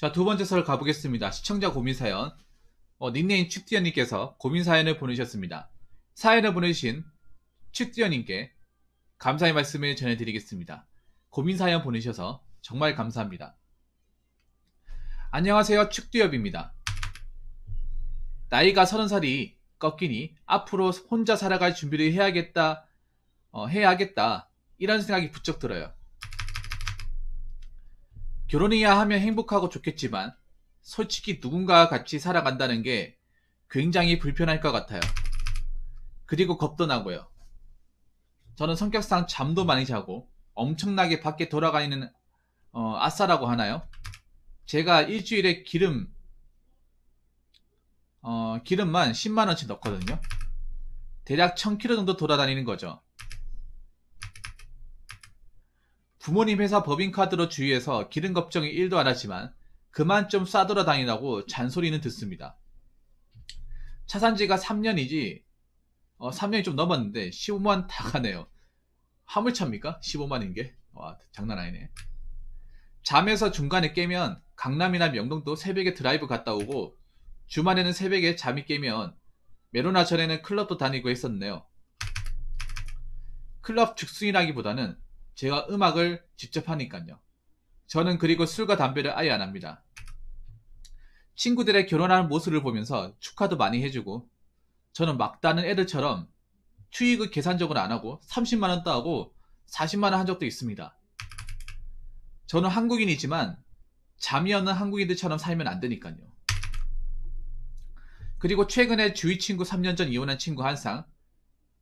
자, 두 번째 설 가보겠습니다. 시청자 고민사연. 닉네임 축디언님께서 고민사연을 보내셨습니다. 사연을 보내주신 축디언님께 감사의 말씀을 전해드리겠습니다. 고민사연 보내셔서 정말 감사합니다. 안녕하세요, 축디업입니다. 나이가 30살이 꺾이니 앞으로 혼자 살아갈 준비를 해야겠다 이런 생각이 부쩍 들어요. 결혼해야 하면 행복하고 좋겠지만 솔직히 누군가와 같이 살아간다는 게 굉장히 불편할 것 같아요. 그리고 겁도 나고요. 저는 성격상 잠도 많이 자고 엄청나게 밖에 돌아다니는 아싸라고 하나요? 제가 일주일에 기름만 10만원치 넣거든요. 대략 1000km 정도 돌아다니는 거죠. 부모님 회사 법인카드로 주유해서 기름 걱정이 1도 안 하지만 그만 좀 싸돌아다니라고 잔소리는 듣습니다. 차 산지가 3년이지 3년이 좀 넘었는데 15만 다 가네요. 화물차입니까? 15만인게? 와, 장난 아니네. 잠에서 중간에 깨면 강남이나 명동도 새벽에 드라이브 갔다 오고 주말에는 새벽에 잠이 깨면 메로나 전에는 클럽도 다니고 했었네요. 클럽 죽순이라기보다는 제가 음악을 직접 하니까요. 저는 그리고 술과 담배를 아예 안 합니다. 친구들의 결혼하는 모습을 보면서 축하도 많이 해주고 저는 막 다른 애들처럼 추익을 계산적으로 안 하고 30만원 따고 40만원 한 적도 있습니다. 저는 한국인이지만 잠이 없는 한국인들처럼 살면 안 되니까요. 그리고 최근에 주위 친구 3년 전 이혼한 친구 한 쌍,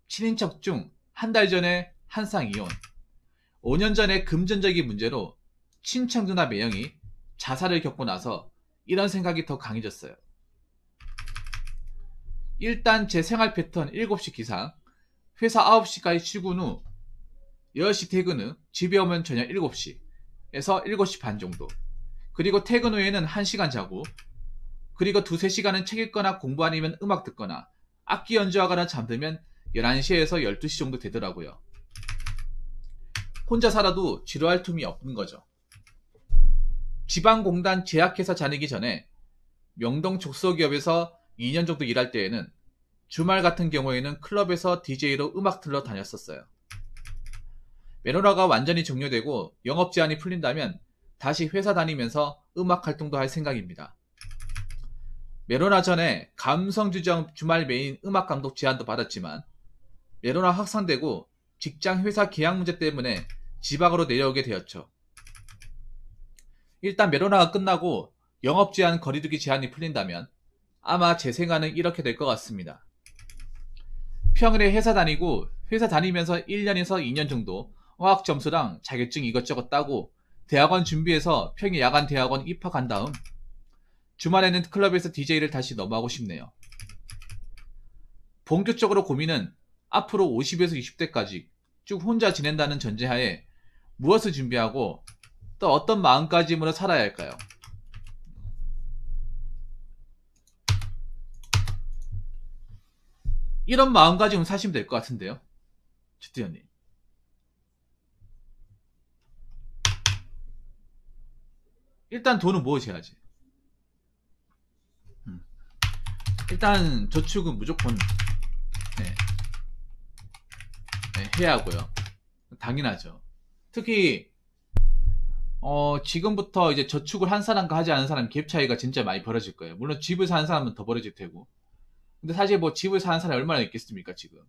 친인척 중 한 달 전에 한 쌍 이혼, 5년 전에 금전적인 문제로 친척 누나 매형이 자살을 겪고 나서 이런 생각이 더 강해졌어요. 일단 제 생활 패턴 7시 기상, 회사 9시까지 출근 후 10시 퇴근 후 집에 오면 저녁 7시에서 7시 반 정도, 그리고 퇴근 후에는 1시간 자고, 그리고 2~3시간은 책 읽거나 공부 아니면 음악 듣거나 악기 연주하거나 잠들면 11시에서 12시 정도 되더라고요. 혼자 살아도 지루할 틈이 없는 거죠. 지방공단 제약회사 다니기 전에 명동 족소기업에서 2년 정도 일할 때에는 주말 같은 경우에는 클럽에서 DJ로 음악 틀러 다녔었어요. 메로나가 완전히 종료되고 영업 제한이 풀린다면 다시 회사 다니면서 음악 활동도 할 생각입니다. 메로나 전에 감성주정 주말 메인 음악 감독 제안도 받았지만 메로나 확산되고 직장 회사 계약 문제 때문에 지방으로 내려오게 되었죠. 일단 메로나가 끝나고 영업 제한 거리두기 제한이 풀린다면 아마 제 생각은 이렇게 될 것 같습니다. 평일에 회사 다니고 회사 다니면서 1년에서 2년 정도 어학 점수랑 자격증 이것저것 따고 대학원 준비해서 평일 야간 대학원 입학한 다음 주말에는 클럽에서 DJ를 다시 넘어가고 싶네요. 본격적으로 고민은 앞으로 50에서 60대까지 쭉 혼자 지낸다는 전제하에 무엇을 준비하고 또 어떤 마음가짐으로 살아야 할까요? 이런 마음가짐으로 사시면 될 것 같은데요, 주태현님. 일단 돈은 모으셔야지. 일단 저축은 무조건 해야 하고요. 당연하죠. 특히 지금부터 이제 저축을 한 사람과 하지 않은 사람 갭 차이가 진짜 많이 벌어질 거예요. 물론 집을 사는 사람은 더 벌어질 테고. 근데 사실 뭐 집을 사는 사람이 얼마나 있겠습니까, 지금.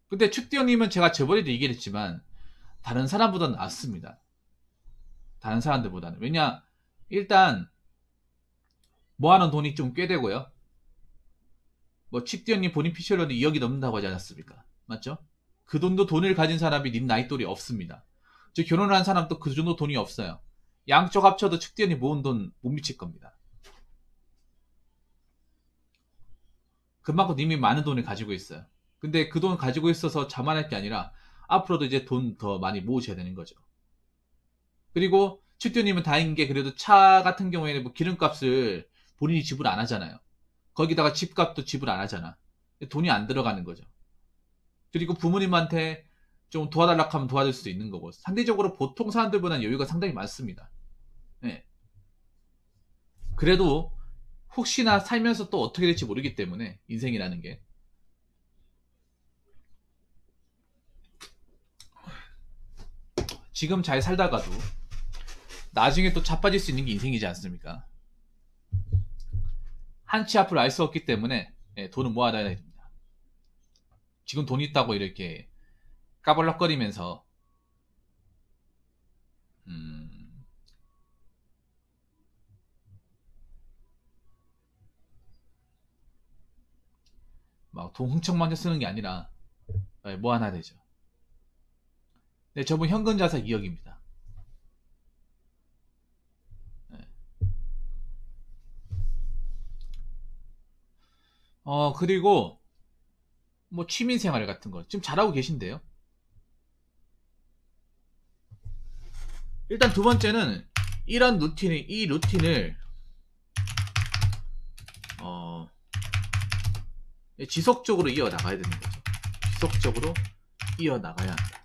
근데 축디형님은 제가 저번에도 얘기를 했지만 다른 사람보다는 낫습니다. 다른 사람들보다는. 왜냐, 일단 모아놓은 돈이 좀 꽤 되고요. 뭐 축디형님 본인 피셜로는 2억이 넘는다고 하지 않았습니까? 맞죠? 그 돈도 돈을 가진 사람이 님 나이 또래 없습니다. 저 결혼을 한 사람도 그 정도 돈이 없어요. 양쪽 합쳐도 축디형님 모은 돈 못 미칠 겁니다. 그만큼 님이 많은 돈을 가지고 있어요. 근데 그 돈 가지고 있어서 자만할 게 아니라 앞으로도 이제 돈 더 많이 모으셔야 되는 거죠. 그리고 축디형님은 다행인 게 그래도 차 같은 경우에는 뭐 기름값을 본인이 지불 안 하잖아요. 거기다가 집값도 지불 안 하잖아. 돈이 안 들어가는 거죠. 그리고 부모님한테 좀 도와달라고 하면 도와줄 수도 있는 거고, 상대적으로 보통 사람들보다는 여유가 상당히 많습니다. 네. 그래도 혹시나 살면서 또 어떻게 될지 모르기 때문에, 인생이라는 게. 지금 잘 살다가도 나중에 또 자빠질 수 있는 게 인생이지 않습니까? 한치 앞을 알 수 없기 때문에 돈을 모아놔야 됩니다. 지금 돈 있다고 이렇게 까벌럭거리면서 막 돈 흥청망청 쓰는 게 아니라 모아놔야 되죠. 네, 저분 현금 자산 2억입니다. 그리고 뭐 취미생활 같은 거 지금 잘하고 계신데요. 일단 두 번째는 이 루틴을 지속적으로 이어나가야 되는 거죠. 지속적으로 이어나가야 한다.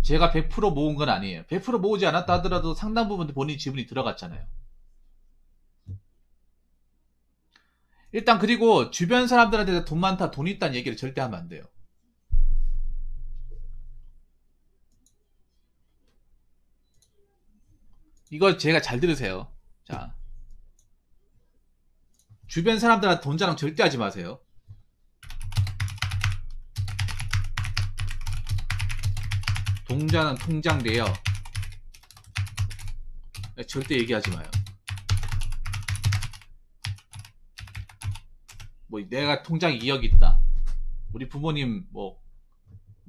제가 100% 모은 건 아니에요. 100% 모으지 않았다 하더라도 상당 부분 본인 지분이 들어갔잖아요. 일단 그리고 주변 사람들한테 돈 많다, 돈 있다는 얘기를 절대 하면 안 돼요. 이거 제가 잘 들으세요. 자, 주변 사람들한테 돈 자랑 절대 하지 마세요. 동자는 통장 내요. 절대 얘기하지 마요. 뭐 내가 통장에 2억 있다. 우리 부모님 뭐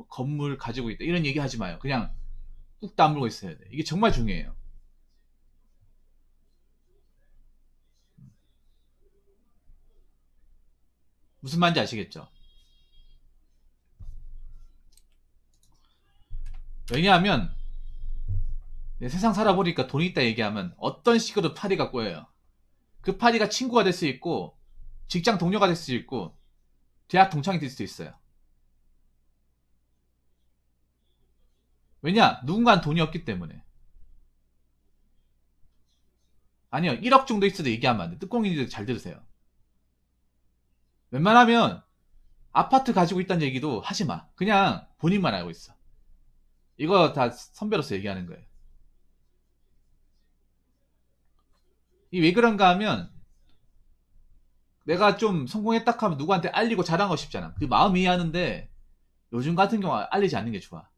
건물 가지고 있다. 이런 얘기 하지 마요. 그냥 꾹 다물고 있어야 돼. 이게 정말 중요해요. 무슨 말인지 아시겠죠? 왜냐하면 세상 살아보니까 돈 있다 얘기하면 어떤 식으로 파리가 꼬여요. 그 파리가 친구가 될 수 있고 직장 동료가 될 수 있고 대학 동창이 될 수도 있어요. 왜냐? 누군가는 돈이 없기 때문에. 아니요, 1억 정도 있어도 얘기하면 안 돼. 뚜껑이들 잘 들으세요. 웬만하면 아파트 가지고 있다는 얘기도 하지 마. 그냥 본인만 알고 있어. 이거 다 선배로서 얘기하는 거예요. 이 왜 그런가 하면 내가 좀 성공했다 하면 누구한테 알리고 자랑하고 싶잖아. 그 마음 이해하는데 요즘 같은 경우 알리지 않는 게 좋아.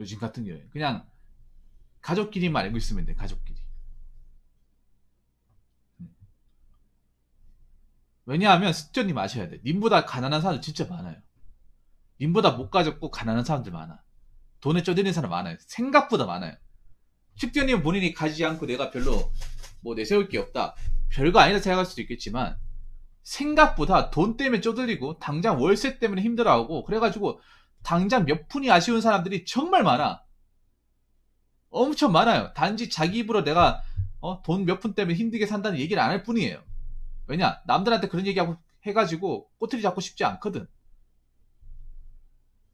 요즘 같은 경우에 그냥 가족끼리만 알고 있으면 돼. 가족끼리. 왜냐하면 스튜님 아셔야 돼. 님보다 가난한 사람들 진짜 많아요. 님보다 못 가졌고 가난한 사람들 많아. 돈에 쪼들린 사람 많아요. 생각보다 많아요. 식견님 본인이 가지지 않고 내가 별로 뭐 내세울 게 없다. 별거 아니다 생각할 수도 있겠지만 생각보다 돈 때문에 쪼들리고 당장 월세 때문에 힘들어하고 그래가지고 당장 몇 푼이 아쉬운 사람들이 정말 많아. 엄청 많아요. 단지 자기 입으로 내가 돈 몇 푼 때문에 힘들게 산다는 얘기를 안 할 뿐이에요. 왜냐? 남들한테 그런 얘기하고 해가지고 꼬투리 잡고 싶지 않거든.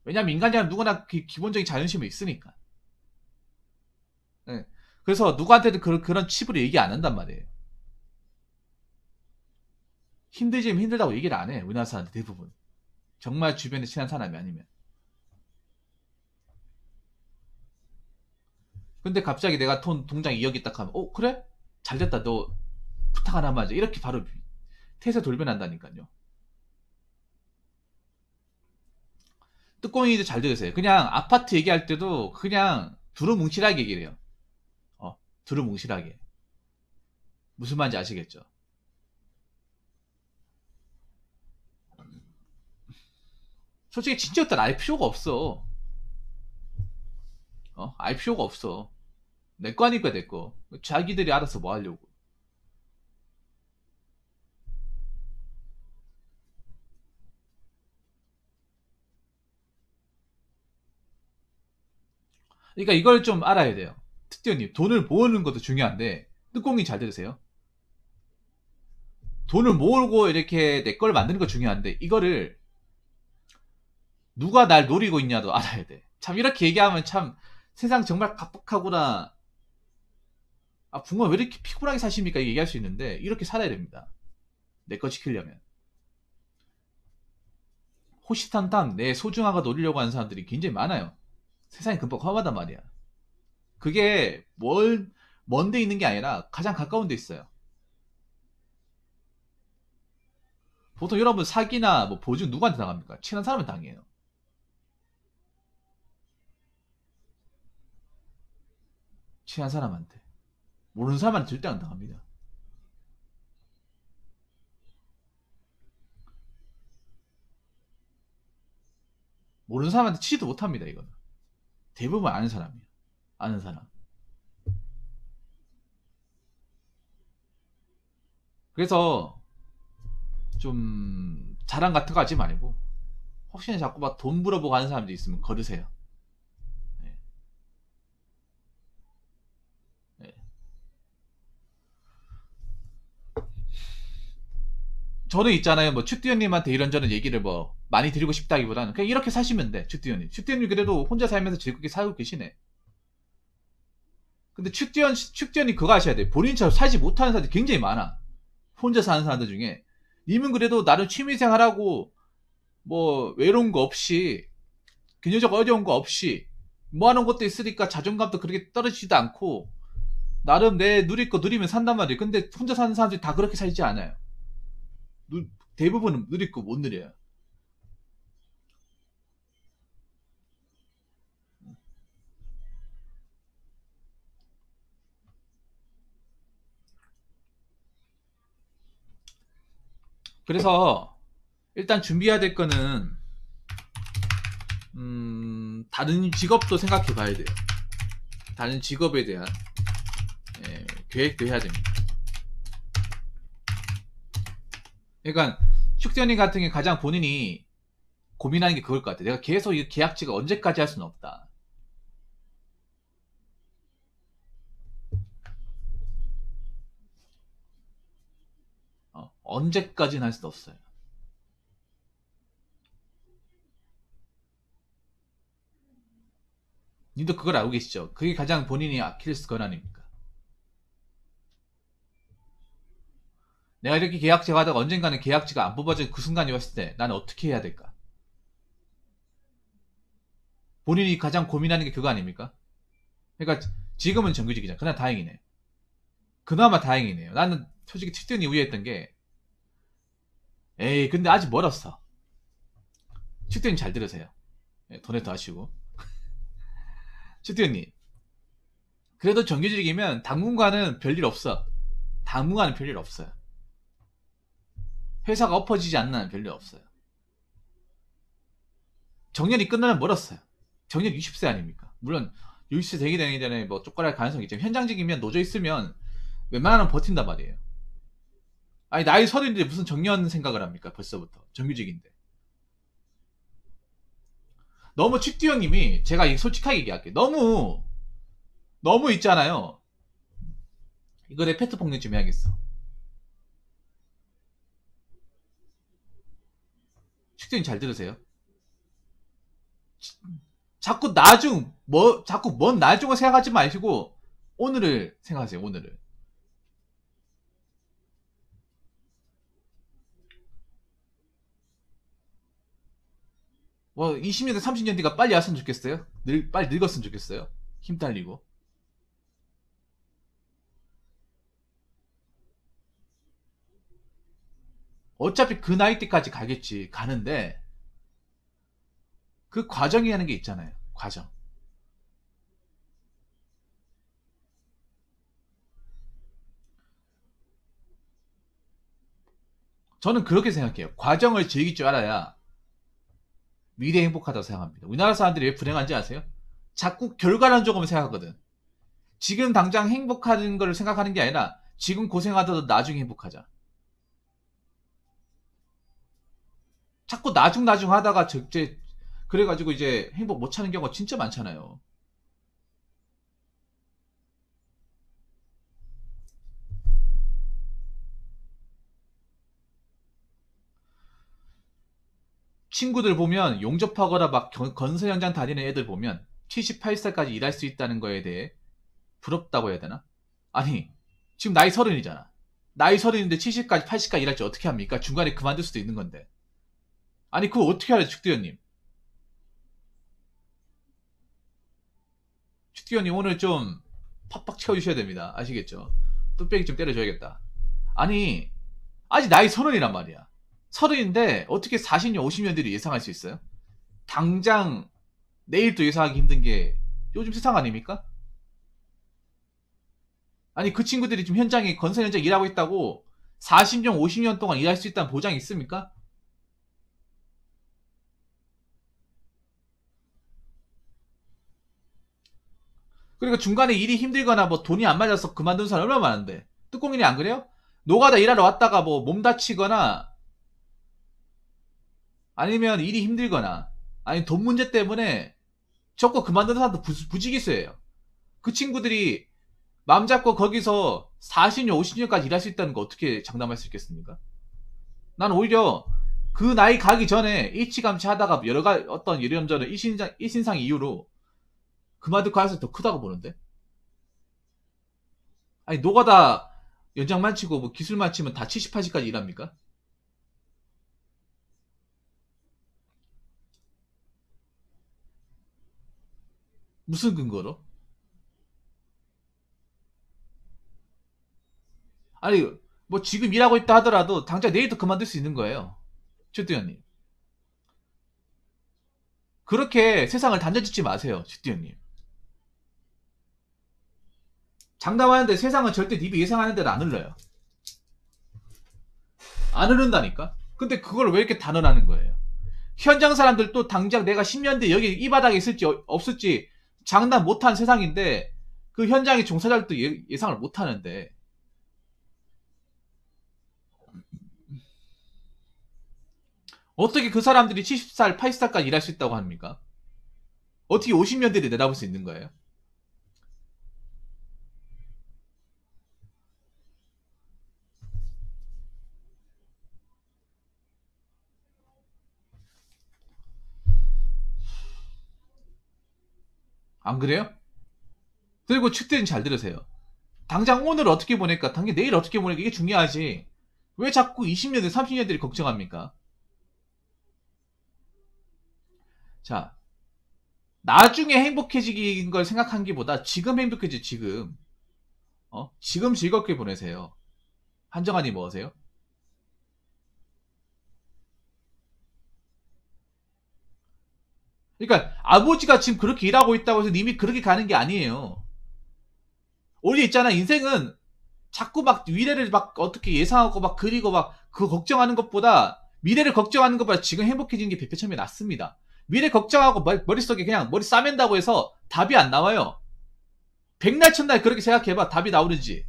왜냐면 인간이란 누구나 기본적인 자존심이 있으니까. 네. 그래서 누구한테도 그런 칩으로 얘기 안 한단 말이에요. 힘들지면 힘들다고 얘기를 안 해. 우리나라 사람들 대부분. 정말 주변에 친한 사람이 아니면. 근데 갑자기 내가 동장 2억 있다 하면 그래? 잘됐다. 너 부탁 하나만 하자. 이렇게 바로 태세 돌변한다니까요. 뚜껑이도 잘 들으세요. 그냥 아파트 얘기할 때도 그냥 두루뭉실하게 얘기를 해요. 두루뭉실하게. 무슨 말인지 아시겠죠? 솔직히 친척들 알 필요가 없어. 알 필요가 없어. 내 거 아니까 내 거. 자기들이 알아서 뭐 하려고. 그러니까 이걸 좀 알아야 돼요. 특별님 돈을 모으는 것도 중요한데 뚜껑이 잘 들으세요. 돈을 모으고 이렇게 내 걸 만드는 거 중요한데 이거를 누가 날 노리고 있냐도 알아야 돼. 참 이렇게 얘기하면 참 세상 정말 각박하구나. 아 붕어 왜 이렇게 피곤하게 사십니까? 얘기할 수 있는데 이렇게 살아야 됩니다. 내 거 지키려면. 호시탐탐 내 소중한 거 노리려고 하는 사람들이 굉장히 많아요. 세상이 금방 험하단 말이야. 그게 먼데 있는 게 아니라 가장 가까운 데 있어요. 보통 여러분 사기나 뭐 보증 누구한테 당합니까? 친한 사람한테 당해요. 친한 사람한테. 모르는 사람한테 절대 안 당합니다. 모르는 사람한테 치지도 못합니다, 이거는. 대부분 아는 사람이에요. 아는 사람. 그래서 좀 자랑 같은 거 하지 말고 혹시나 자꾸 막 돈 물어보고 하는 사람도 있으면 걸으세요. 네. 네. 저는 있잖아요. 뭐 츄띠언님한테 이런저런 얘기를 뭐 많이 드리고 싶다기보다는 그냥 이렇게 사시면 돼. 츄띠언님. 츄띠언님 그래도 혼자 살면서 즐겁게 살고 계시네. 근데 츄띠언이 그거 아셔야 돼. 본인처럼 살지 못하는 사람들이 굉장히 많아. 혼자 사는 사람들 중에. 님은 그래도 나름 취미생활하고 뭐 외로운 거 없이 경제적 어려운 거 없이 뭐 하는 것도 있으니까 자존감도 그렇게 떨어지지도 않고 나름 내 누릴 거 누리면 산단 말이에요. 근데 혼자 사는 사람들이 다 그렇게 살지 않아요. 대부분은 누릴 거 못 누려요. 그래서 일단 준비해야 될 거는 다른 직업도 생각해 봐야 돼요. 다른 직업에 대한 계획도 해야 됩니다. 그러니까 축전이 같은 게 가장 본인이 고민하는 게 그걸 것 같아. 내가 계속 이 계약직을 언제까지 할 수는 없다. 언제까지는 할 수는 없어요. 님도 그걸 알고 계시죠? 그게 가장 본인이 아킬레스 건 아닙니까? 내가 이렇게 계약직 하다가 언젠가는 계약직가 안 뽑아진 그 순간이 왔을 때 나는 어떻게 해야 될까? 본인이 가장 고민하는 게 그거 아닙니까? 그러니까 지금은 정규직이잖아. 그나마 다행이네. 그나마 다행이네요. 나는 솔직히 특전이 우려했던 게 에이 근데 아직 멀었어. 축대님 잘 들으세요. 돈에도 하시고. 축대님 그래도 정규직이면 당분간은 별일 없어. 당분간은 별일 없어요. 회사가 엎어지지 않는 한 별일 없어요. 정년이 끝나면 멀었어요. 정년 60세 아닙니까? 물론 60세 되기 전에 뭐 쫓겨날 가능성이 있지만 현장직이면 노조 있으면 웬만하면 버틴단 말이에요. 아니 나이 서른인데 무슨 정년 생각을 합니까? 벌써부터 정규직인데. 너무 칙듀형님이 제가 솔직하게 얘기할게요. 너무 있잖아요. 이거 내 페트 폭력 좀 해야겠어. 칙듀형님 잘 들으세요. 자꾸 자꾸 먼 나중을 생각하지 마시고 오늘을 생각하세요. 오늘을. 뭐 20년대 30년 대가 빨리 왔으면 좋겠어요. 빨리 늙었으면 좋겠어요. 힘 딸리고. 어차피 그 나이 때까지 가겠지. 가는데 그 과정이라는 게 있잖아요. 과정. 저는 그렇게 생각해요. 과정을 즐길 줄 알아야 미래 행복하다고 생각합니다. 우리나라 사람들이 왜 불행한지 아세요? 자꾸 결과론 조금 생각하거든. 지금 당장 행복하는 걸 생각하는 게 아니라 지금 고생하더라도 나중에 행복하자. 자꾸 나중 하다가 이제 그래가지고 이제 행복 못 찾는 경우가 진짜 많잖아요. 친구들 보면 용접하거나 막 건설 현장 다니는 애들 보면 78살까지 일할 수 있다는 거에 대해 부럽다고 해야 되나? 아니, 지금 나이 30이잖아. 나이 30인데 70까지, 80까지 일할 지 어떻게 합니까? 중간에 그만둘 수도 있는 건데. 아니, 그거 어떻게 하래, 축디언님? 축디언님 오늘 좀 팍팍 채워주셔야 됩니다. 아시겠죠? 뚝배기 좀 때려줘야겠다. 아니, 아직 나이 30이란 말이야. 30인데 어떻게 40년, 50년들이 예상할 수 있어요? 당장 내일도 예상하기 힘든 게 요즘 세상 아닙니까? 아니 그 친구들이 지금 현장에 건설 현장 일하고 있다고 40년, 50년 동안 일할 수 있다는 보장이 있습니까? 그리고 중간에 일이 힘들거나 뭐 돈이 안 맞아서 그만둔 사람 얼마나 많은데. 뚜껑이니 안 그래요? 노가다 일하러 왔다가 뭐 몸 다치거나 아니면 일이 힘들거나 아니 돈 문제 때문에 적고 그만둔 사람도 부지기수예요. 그 친구들이 마음 잡고 거기서 40년, 50년까지 일할 수 있다는 거 어떻게 장담할 수 있겠습니까? 난 오히려 그 나이 가기 전에 일치감치 하다가 여러 가지 어떤 이런저런 일신상 이유로 그만둘 가능성이 더 크다고 보는데? 아니, 노가다 연장만 치고 뭐 기술만 치면 다 70, 80까지 일합니까? 무슨 근거로? 아니, 뭐 지금 일하고 있다 하더라도 당장 내일도 그만둘 수 있는 거예요. 최두현님. 그렇게 세상을 단정짓지 마세요, 최두현님. 장담하는데 세상은 절대 님이 예상하는 대로 안 흘러요. 안 흐른다니까? 근데 그걸 왜 이렇게 단언하는 거예요? 현장 사람들도 당장 내가 10년 뒤에 여기 이 바닥에 있을지 없을지 장담 못한 세상인데 그 현장의 종사자들도 예상을 못하는데 어떻게 그 사람들이 70살, 80살까지 일할 수 있다고 합니까? 어떻게 50년 뒤를 내다볼 수 있는 거예요? 안 그래요? 그리고 측대는 잘 들으세요. 당장 오늘 어떻게 보낼까? 당장 내일 어떻게 보낼까? 이게 중요하지. 왜 자꾸 20년 뒤, 30년 뒤를 걱정합니까? 자, 나중에 행복해지긴 걸 생각한 게보다 지금 행복해지, 지금. 지금 즐겁게 보내세요. 한정환이 뭐하세요? 그러니까 아버지가 지금 그렇게 일하고 있다고 해서 님이 그렇게 가는 게 아니에요. 오히려 있잖아, 인생은 자꾸 막 미래를 막 어떻게 예상하고 막 그리고 막 그거 걱정하는 것보다 미래를 걱정하는 것보다 지금 행복해지는 게 백배천배 낫습니다. 미래 걱정하고 머릿속에 그냥 머리 싸맨다고 해서 답이 안 나와요. 백날 첫날 그렇게 생각해봐. 답이 나오는지.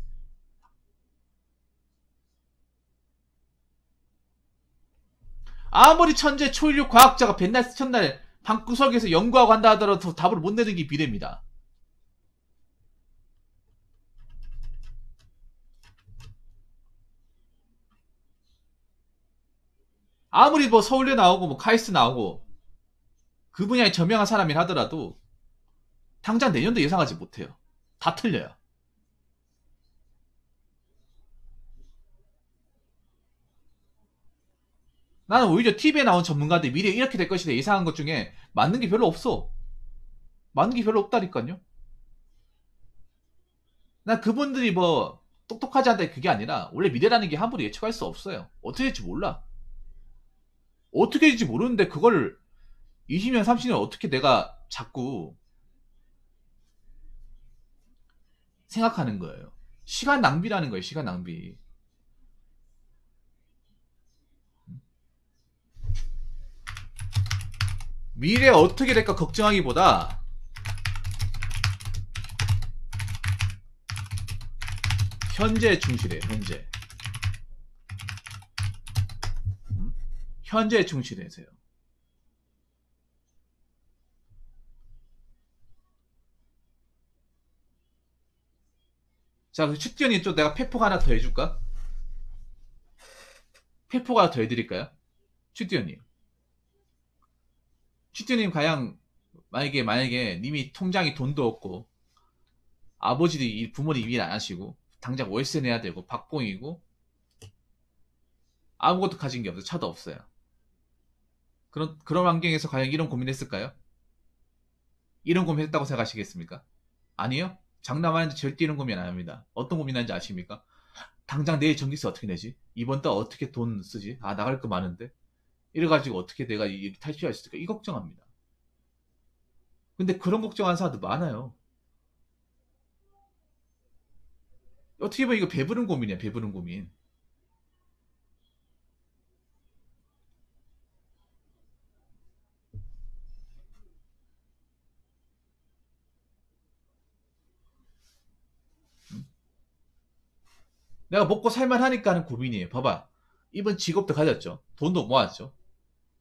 아무리 천재 초일류 과학자가 백날 첫날 방구석에서 연구하고 한다 하더라도 답을 못 내는 게 미래입니다. 아무리 뭐 서울대 나오고 뭐 카이스트 나오고 그 분야에 저명한 사람이 하더라도 당장 내년도 예상하지 못해요. 다 틀려요. 나는 오히려 TV에 나온 전문가들 미래 이렇게 될 것이다 예상한 것 중에 맞는 게 별로 없어. 맞는 게 별로 없다니까요. 난 그분들이 뭐 똑똑하지 않다 그게 아니라 원래 미래라는 게 함부로 예측할 수 없어요. 어떻게 될지 몰라. 어떻게 될지 모르는데 그걸 20년, 30년 어떻게 내가 자꾸 생각하는 거예요. 시간 낭비라는 거예요. 시간 낭비. 미래 어떻게 될까 걱정하기보다 현재에 충실해요. 현재. 현재에 충실해세요. 자, 그 슈티언이 좀 내가 페폭 하나 더 해줄까? 페폭 하나 더 해드릴까요? 슈티언님. 슈트님 가양 만약에 님이 통장에 돈도 없고 아버지도 부모님 일 안 하시고 당장 월세 내야 되고 박봉이고 아무것도 가진 게 없어요. 차도 없어요. 그런 환경에서 과연 이런 고민했을까요? 이런 고민했다고 생각하시겠습니까? 아니요? 장남하는데 절대 이런 고민 안 합니다. 어떤 고민하는지 아십니까? 당장 내일 전기세 어떻게 내지? 이번 달 어떻게 돈 쓰지? 아, 나갈 거 많은데? 이래가지고 어떻게 내가 탈출할 수 있을까? 이 걱정합니다. 근데 그런 걱정하는 사람도 많아요. 어떻게 보면 이거 배부른 고민이야, 배부른 고민. 내가 먹고 살만 하니까 하는 고민이에요. 봐봐. 이번 직업도 가졌죠. 돈도 모았죠.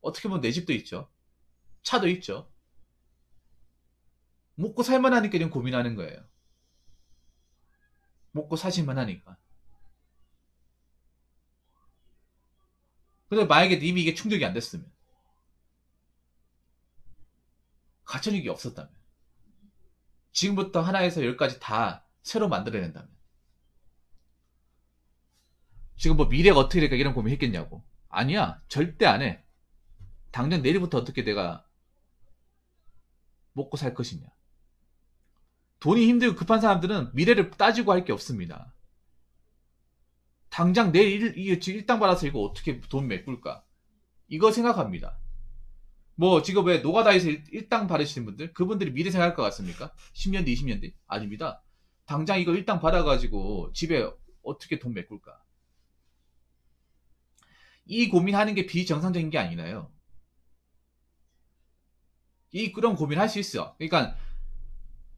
어떻게 보면 내 집도 있죠. 차도 있죠. 먹고 살만 하니까 이런 고민하는 거예요. 먹고 사실만 하니까. 근데 만약에 님이 이게 충족이 안 됐으면, 가천육이 없었다면, 지금부터 하나에서 열까지 다 새로 만들어낸다면, 지금 뭐 미래가 어떻게 될까 이런 고민 했겠냐고. 아니야. 절대 안 해. 당장 내일부터 어떻게 내가 먹고 살 것이냐. 돈이 힘들고 급한 사람들은 미래를 따지고 할 게 없습니다. 당장 내일 일당 받아서 이거 어떻게 돈 메꿀까? 이거 생각합니다. 뭐 지금 왜 노가다에서 일당 받으시는 분들 그분들이 미래 생각할 것 같습니까? 10년 뒤 20년 뒤? 아닙니다. 당장 이거 일당 받아가지고 집에 어떻게 돈 메꿀까? 이 고민하는 게 비정상적인 게 아니라요. 그런 고민 할 수 있어. 그러니까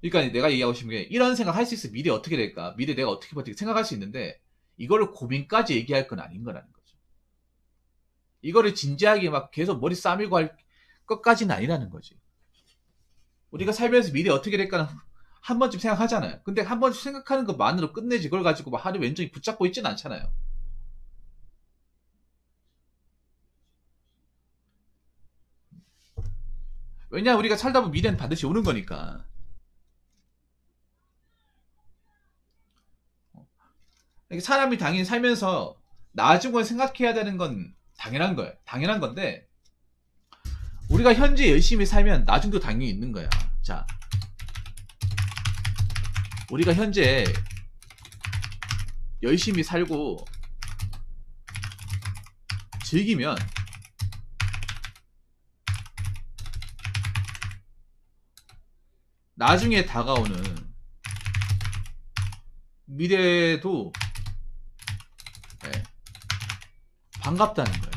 내가 얘기하고 싶은 게 이런 생각 할 수 있어. 미래 어떻게 될까? 미래 내가 어떻게 버틸까? 생각할 수 있는데 이거를 고민까지 얘기할 건 아닌 거라는 거죠. 이거를 진지하게 막 계속 머리 싸매고 할 것까지는 아니라는 거지. 우리가 살면서 미래 어떻게 될까는 한 번쯤 생각하잖아요. 근데 한 번쯤 생각하는 것만으로 끝내지 그걸 가지고 막 하루 왼쪽이 붙잡고 있지는 않잖아요. 왜냐 우리가 살다 보면 미래는 반드시 오는 거니까. 사람이 당연히 살면서 나중을 생각해야 되는 건 당연한 거예요. 당연한 건데 우리가 현재 열심히 살면 나중도 당연히 있는 거야. 자, 우리가 현재 열심히 살고 즐기면 나중에 다가오는 미래도 네, 반갑다는 거예요.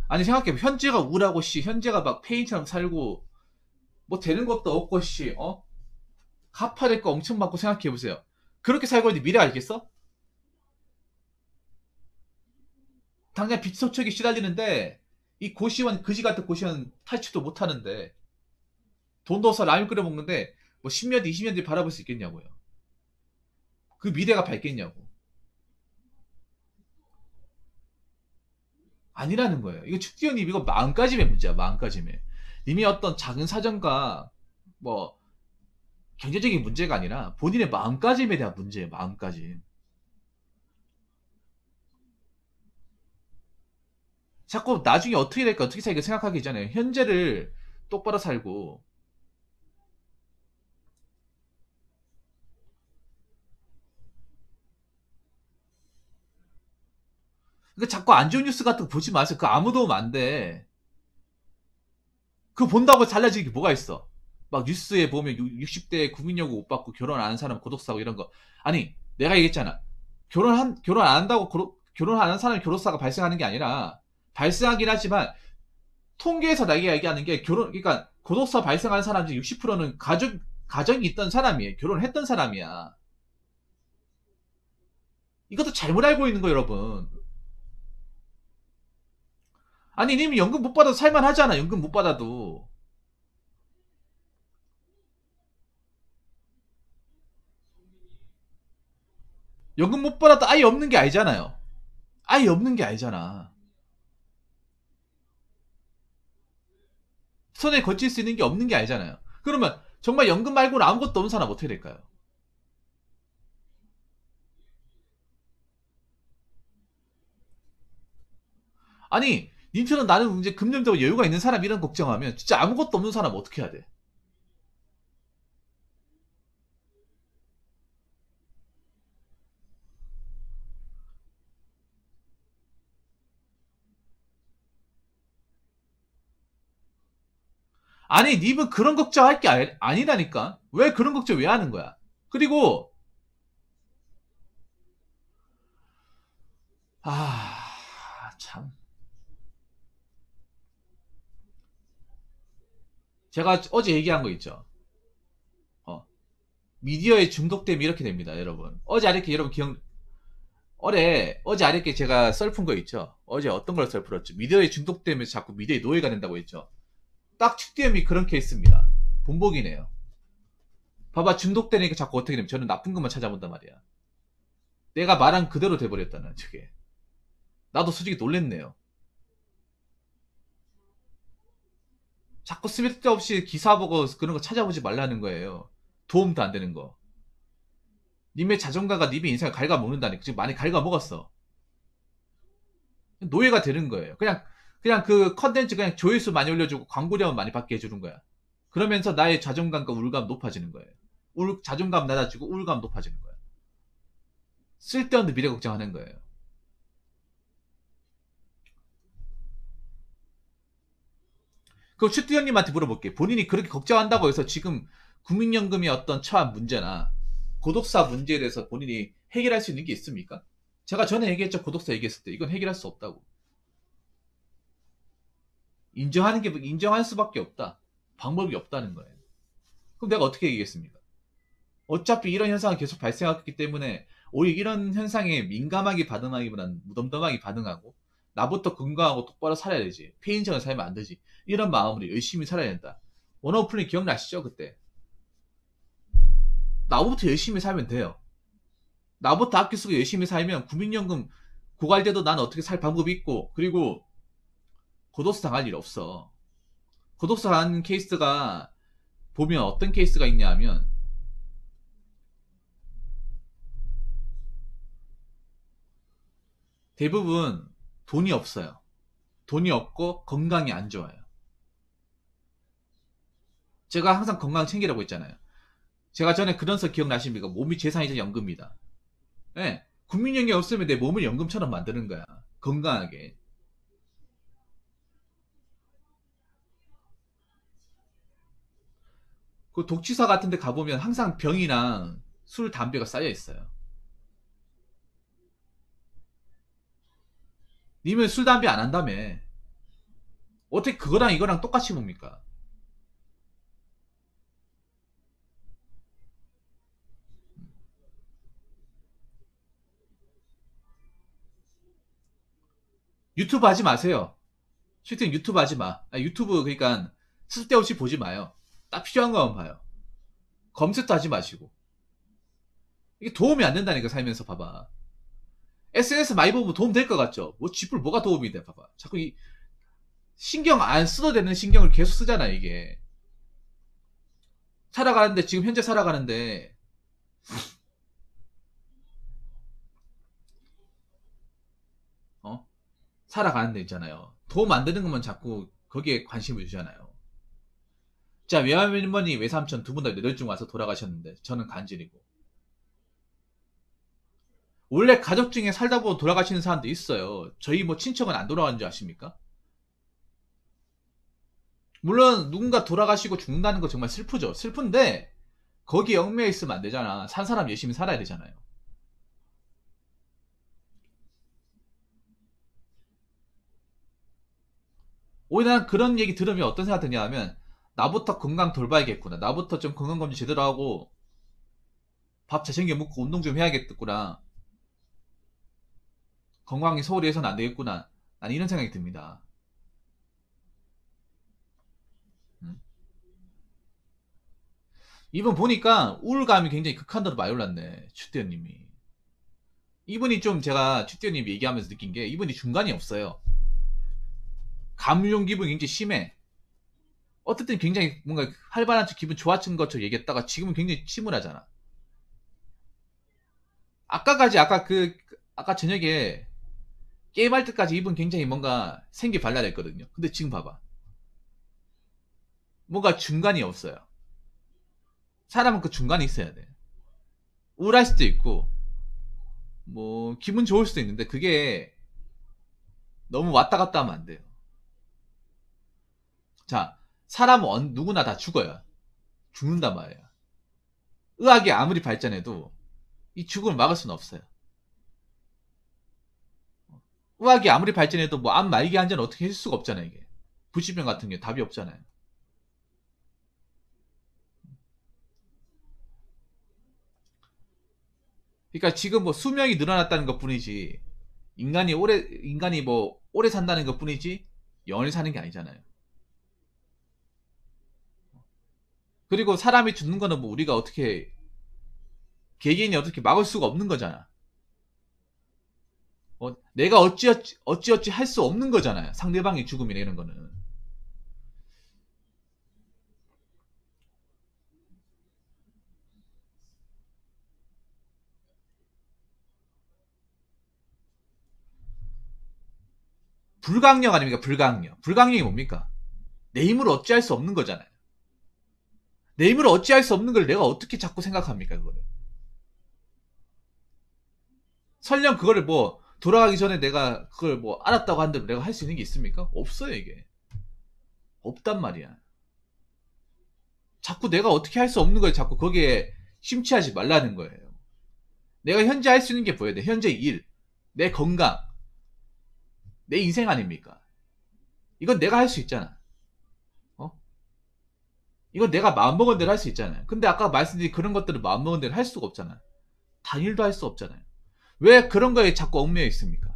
아니 생각해봐. 현재가 우울하고 현재가 막 페인처럼 살고 뭐 되는 것도 없고 갚아야 될 거 엄청 많고 생각해보세요. 그렇게 살고 있는데 미래가 있겠어? 당장 빚소책이 시달리는데 이 고시원 그지 같은 고시원 탈출도 못하는데 돈도 없어 라면 끓여 먹는데 뭐 10년 뒤 20년 뒤 바라볼 수 있겠냐고요. 그 미래가 밝겠냐고. 아니라는 거예요. 이거 축디오님 이거 마음가짐의 문제야. 마음가짐의. 이미 어떤 작은 사정과 뭐 경제적인 문제가 아니라 본인의 마음가짐에 대한 문제예요. 마음가짐. 자꾸 나중에 어떻게 될까 어떻게 살까 생각하기 전에 현재를 똑바로 살고 그러니까 자꾸 안 좋은 뉴스 같은 거 보지 마세요. 그거 아무 도움 안 돼. 그거 본다고 달라지는 게 뭐가 있어? 막 뉴스에 보면 60대 국민연금 못 받고 결혼 안 한 사람 고독사고 이런 거. 아니, 내가 얘기했잖아. 결혼 안 한다고 결혼 안 한 사람이 교도사가 발생하는 게 아니라 발생하긴 하지만 통계에서 내가 얘기하는 게 그러니까 고독사 발생하는 사람 중 60%는 가정이 있던 사람이에요. 결혼했던 사람이야. 이것도 잘못 알고 있는 거 여러분. 아니, 님이 연금 못 받아도 살만하잖아. 연금 못 받아도. 연금 못 받아도 아예 없는 게 아니잖아요. 아예 없는 게 아니잖아. 손에 거칠 수 있는 게 없는 게 알잖아요. 그러면 정말 연금 말고는 아무것도 없는 사람 어떻게 될까요? 아니, 님처럼 나는 이제 금전적으로 여유가 있는 사람 이런 걱정하면 진짜 아무것도 없는 사람 어떻게 해야 돼? 아니, 님은 그런 걱정할 게 아니라니까? 왜 그런 걱정 왜 하는 거야? 그리고, 참. 제가 어제 얘기한 거 있죠? 어, 미디어에 중독되면 이렇게 됩니다, 여러분. 어제 아랫게 여러분 어제 아랫게 제가 썰푼 거 있죠? 어제 어떤 걸 썰풀었죠? 미디어에 중독되면서 자꾸 미디어에 노예가 된다고 했죠? 딱 축디엠이 그런 케이스입니다. 본보기네요. 봐봐, 중독되니까 자꾸 어떻게 되면 저는 나쁜 것만 찾아본단 말이야. 내가 말한 그대로 돼버렸다는, 저게. 나도 솔직히 놀랬네요. 자꾸 쓸데없이 기사 보고 그런 거 찾아보지 말라는 거예요. 도움도 안 되는 거. 님의 자존감과 님의 인생을 갉아먹는다니까. 지금 많이 갉아먹었어. 노예가 되는 거예요. 그냥 그 컨텐츠 그냥 조회수 많이 올려주고 광고료만 많이 받게 해주는 거야. 그러면서 나의 자존감과 우울감 높아지는 거예요. 자존감 낮아지고 우울감 높아지는 거야. 쓸데없는 미래 걱정하는 거예요. 그럼 슈트형님한테 물어볼게. 본인이 그렇게 걱정한다고 해서 지금 국민연금의 어떤 처한 문제나 고독사 문제에 대해서 본인이 해결할 수 있는 게 있습니까? 제가 전에 얘기했죠. 고독사 얘기했을 때. 이건 해결할 수 없다고. 인정할 수밖에 없다. 방법이 없다는 거예요. 그럼 내가 어떻게 얘기했습니까? 어차피 이런 현상은 계속 발생하기 때문에 오히려 이런 현상에 민감하게 반응하기보다는 무덤덤하게 반응하고 나부터 건강하고 똑바로 살아야 되지. 폐인전을 살면 안 되지. 이런 마음으로 열심히 살아야 된다. 원어플린 기억나시죠? 그때. 나부터 열심히 살면 돼요. 나부터 아껴 쓰고 열심히 살면 국민연금 고갈 때도 난 어떻게 살 방법이 있고 그리고 고도수 당할 일 없어. 고도수 당하는 케이스가 보면 어떤 케이스가 있냐 하면 대부분 돈이 없어요. 돈이 없고 건강이 안 좋아요. 제가 항상 건강 챙기라고 했잖아요. 제가 전에 그런 서 기억나십니까? 몸이 재산이자 연금이다. 네. 국민연금이 없으면 내 몸을 연금처럼 만드는 거야. 건강하게. 그 독취사 같은 데 가보면 항상 병이랑 술, 담배가 쌓여 있어요. 님은 술, 담배 안 한다며. 어떻게 그거랑 이거랑 똑같이 봅니까? 유튜브 하지 마세요. 실제 유튜브 하지 마. 유튜브 그러니까 쓸데없이 보지 마요. 딱 필요한 거만 봐요. 검색도 하지 마시고. 이게 도움이 안 된다니까 살면서 봐봐. SNS 많이 보면 도움 될 것 같죠? 뭐 쥐뿔 뭐가 도움이 돼 봐봐. 자꾸 이 신경 안 써도 되는 신경을 계속 쓰잖아 이게. 살아가는데 지금 현재 살아가는데 어? 살아가는데 있잖아요. 도움 안 되는 것만 자꾸 거기에 관심을 주잖아요. 자, 외할머니, 외삼촌 두 분 다 뇌졸중 와서 돌아가셨는데 저는 간질이고. 원래 가족 중에 살다 보면 돌아가시는 사람도 있어요. 저희 뭐 친척은 안 돌아가는 줄 아십니까? 물론 누군가 돌아가시고 죽는다는 거 정말 슬프죠. 슬픈데 거기에 얽매여 있으면 안 되잖아. 산 사람 열심히 살아야 되잖아요. 오히려 난 그런 얘기 들으면 어떤 생각 드냐 하면 나부터 건강 돌봐야겠구나. 나부터 좀 건강검진 제대로 하고 밥 잘 챙겨 먹고 운동 좀 해야겠구나. 건강이 소홀히 해서는 안 되겠구나. 난 이런 생각이 듭니다. 음. 이분 보니까 우울감이 굉장히 극한으로 많이 올랐네. 추대현님이. 이분이 좀 제가 추대현님 얘기하면서 느낀 게 이분이 중간이 없어요. 감정 기분이 굉장히 심해. 어떨 땐 굉장히 뭔가 활발한 척 기분 좋아진 것처럼 얘기했다가 지금은 굉장히 침울하잖아. 아까까지 아까 저녁에 게임할 때까지 이분 굉장히 뭔가 생기 발랄했거든요. 근데 지금 봐봐. 뭔가 중간이 없어요. 사람은 그 중간이 있어야 돼. 우울할 수도 있고, 뭐, 기분 좋을 수도 있는데, 그게 너무 왔다 갔다 하면 안 돼요. 자, 사람은 누구나 다 죽어요. 죽는단 말이에요. 의학이 아무리 발전해도 이 죽음을 막을 수는 없어요. 의학이 아무리 발전해도 뭐 암 말기 환자는 어떻게 해줄 수가 없잖아요, 이게. 불치병 같은 게 답이 없잖아요. 그러니까 지금 뭐 수명이 늘어났다는 것 뿐이지, 인간이 뭐 오래 산다는 것 뿐이지, 영원히 사는 게 아니잖아요. 그리고 사람이 죽는 거는 뭐 우리가 어떻게, 개개인이 어떻게 막을 수가 없는 거잖아. 내가 어찌어찌 할 수 없는 거잖아요. 상대방의 죽음이나 이런 거는. 불가항력 아닙니까? 불가항력. 불가항력이 뭡니까? 내 힘으로 어찌할 수 없는 거잖아요. 내 힘으로 어찌할 수 없는 걸 내가 어떻게 자꾸 생각합니까? 그거를. 설령 그거를 뭐 돌아가기 전에 내가 그걸 뭐 알았다고 한들 내가 할 수 있는 게 있습니까? 없어요, 이게. 없단 말이야. 자꾸 내가 어떻게 할 수 없는 걸 자꾸 거기에 심취하지 말라는 거예요. 내가 현재 할 수 있는 게 뭐예요? 내 현재 일, 내 건강, 내 인생 아닙니까? 이건 내가 할 수 있잖아. 어? 이건 내가 마음먹은 대로 할 수 있잖아요. 근데 아까 말씀드린 그런 것들을 마음먹은 대로 할 수가 없잖아요. 단일도 할 수 없잖아요. 왜 그런 거에 자꾸 얽매여 있습니까?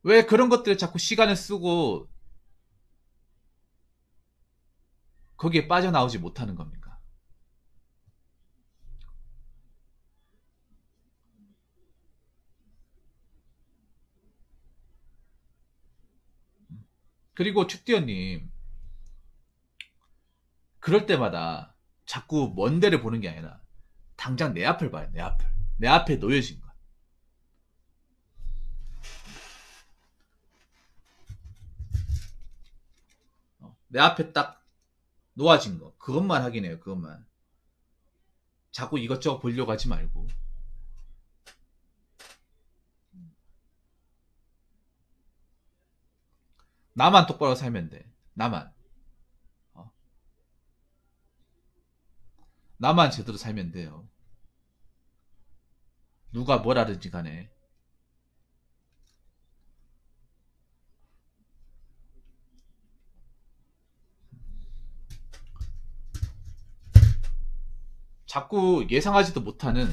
왜 그런 것들에 자꾸 시간을 쓰고 거기에 빠져나오지 못하는 겁니까? 그리고 축디언님, 그럴 때마다 자꾸 먼 데를 보는 게 아니라 당장 내 앞을 봐요, 내 앞을. 내 앞에 놓여진 거. 내 앞에 딱 놓아진 거. 그것만 확인해요, 그것만. 자꾸 이것저것 보려고 하지 말고. 나만 똑바로 살면 돼. 나만. 어? 나만 제대로 살면 돼요. 누가 뭘 하든지 간에. 자꾸 예상하지도 못하는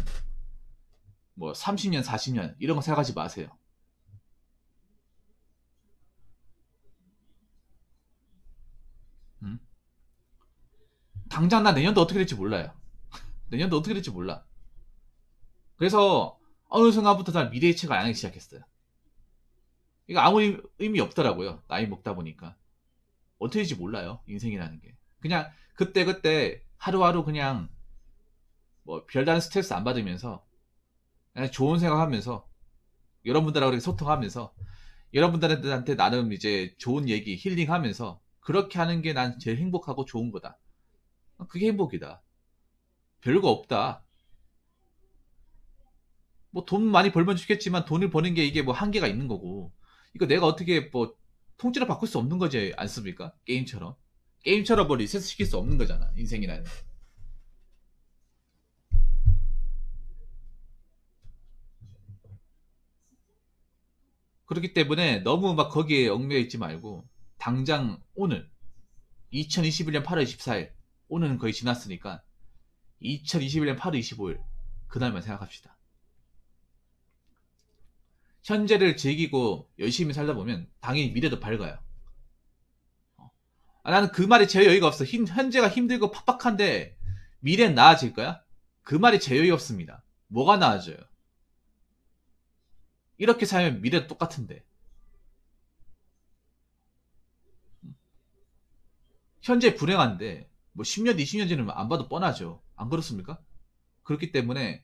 뭐 30년, 40년 이런 거 생각하지 마세요. 음? 당장 나 내년도 어떻게 될지 몰라요. 내년도 어떻게 될지 몰라. 그래서 어느 순간부터 난 미래 예측을 안 하기 시작했어요. 이거 아무 의미 없더라고요. 나이 먹다 보니까. 어떻게 될지 몰라요. 인생이라는 게. 그냥 그때그때 하루하루 그냥 뭐 별다른 스트레스 안 받으면서 그냥 좋은 생각하면서 여러분들하고 이렇게 소통하면서 여러분들한테 나름 이제 좋은 얘기 힐링하면서 그렇게 하는 게 난 제일 행복하고 좋은 거다. 그게 행복이다. 별거 없다. 뭐 돈 많이 벌면 좋겠지만 돈을 버는 게 이게 뭐 한계가 있는 거고 이거 내가 어떻게 뭐 통째로 바꿀 수 없는 거지 않습니까? 게임처럼 뭐 리셋 시킬 수 없는 거잖아 인생이라는. 그렇기 때문에 너무 막 거기에 얽매여 있지 말고 당장 오늘 2021년 8월 24일 오늘은 거의 지났으니까 2021년 8월 25일 그날만 생각합시다. 현재를 즐기고 열심히 살다 보면 당연히 미래도 밝아요. 나는 그 말에 제일 여유가 없어. 현재가 힘들고 팍팍한데 미래는 나아질 거야? 그 말이 제어이 없습니다. 뭐가 나아져요? 이렇게 살면 미래도 똑같은데. 현재 불행한데 뭐 10년, 20년 지나면 안 봐도 뻔하죠. 안 그렇습니까? 그렇기 때문에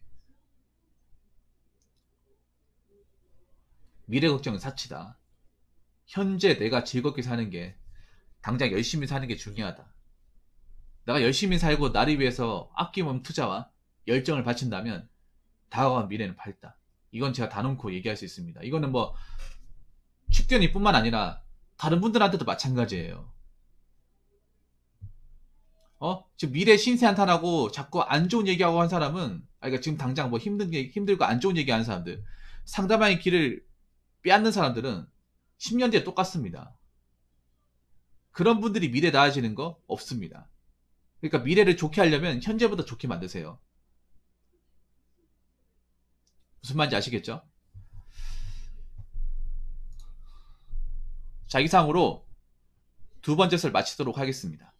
미래 걱정은 사치다. 현재 내가 즐겁게 사는 게 당장 열심히 사는 게 중요하다. 내가 열심히 살고 나를 위해서 아낌없는 투자와 열정을 바친다면 다가간 미래는 밝다. 이건 제가 다놓고 얘기할 수 있습니다. 이거는 뭐 축견이뿐만 아니라 다른 분들한테도 마찬가지예요. 지금 미래 신세 한탄하고 자꾸 안 좋은 얘기하고 한 사람은, 그러니까 지금 당장 뭐 힘들고 안 좋은 얘기 하는 사람들, 상대방의 길을 빼앗는 사람들은 10년 뒤에 똑같습니다. 그런 분들이 미래 나아지는 거 없습니다. 그러니까 미래를 좋게 하려면 현재보다 좋게 만드세요. 무슨 말인지 아시겠죠? 자, 이상으로 두 번째 설 마치도록 하겠습니다.